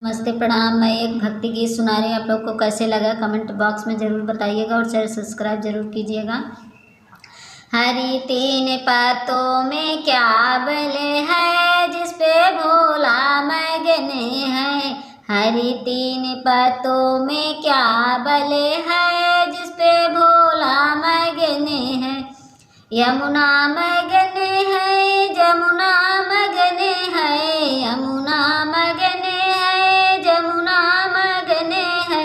नमस्ते प्रणाम। मैं एक भक्ति गीत सुना रही हूँ। आप लोग को कैसे लगा कमेंट बॉक्स में ज़रूर बताइएगा और चैनल सब्सक्राइब जरूर कीजिएगा। हरी तीन पत्तों में क्या बल है, जिस पे भोला मगन है। हरी तीन पत्तों में क्या बल है, जिस पे भोला मगन है। यमुना मगन है, जमुना मगन है, यमुना मगन है, जमुना मगन है।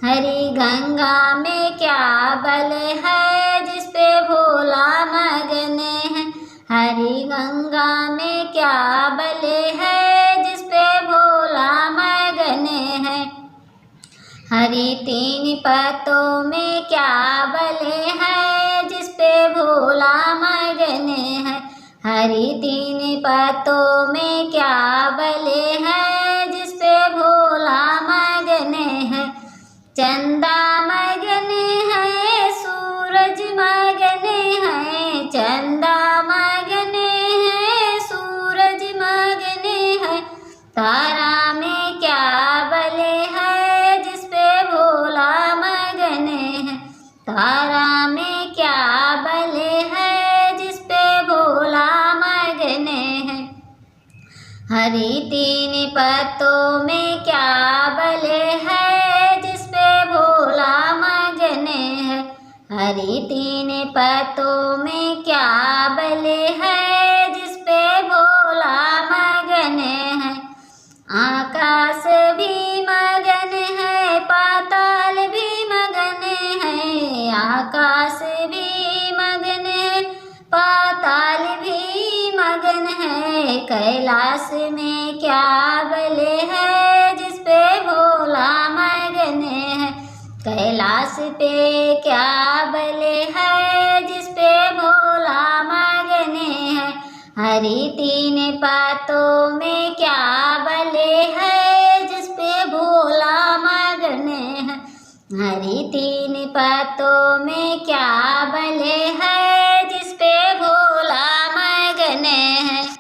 हरी गंगा में क्या बल है, जिस पे भोला मगन है। हरी गंगा में क्या बल है, जिस पे भोला मगन है। हरी तीन पत्तों में क्या बल है, जिस पे भोला मगन है। हरी तीन पत्तों में क्या बल है, जिस पे भोला मगन है। चंदा मगन है, सूरज मगन है, चंदा मगन है, सूरज मगन है। तारा में क्या बल है, जिस पे भोला मगन है। तारा में क्या बल है, जिस पे भोला मगन है। हरी तीन पत्तों में क्या बल है, जिस पे भोला मगन है। हरी तीन पत्तों में क्या बल है, जिस पे भोला मगन है। आकाश भी मगन है, पाताल भी मगन है। आकाश भी मगन है, पाताल भी मगन है। कैलाश में क्या बल है, जिस पे भोला मगन है। कैलाश पे क्या बल है, जिस पे भोला मगन है। हरी तीन पत्तों में क्या बल है, जिस पे भोला मगन है। हरी तीन पत्तों में क्या बल है,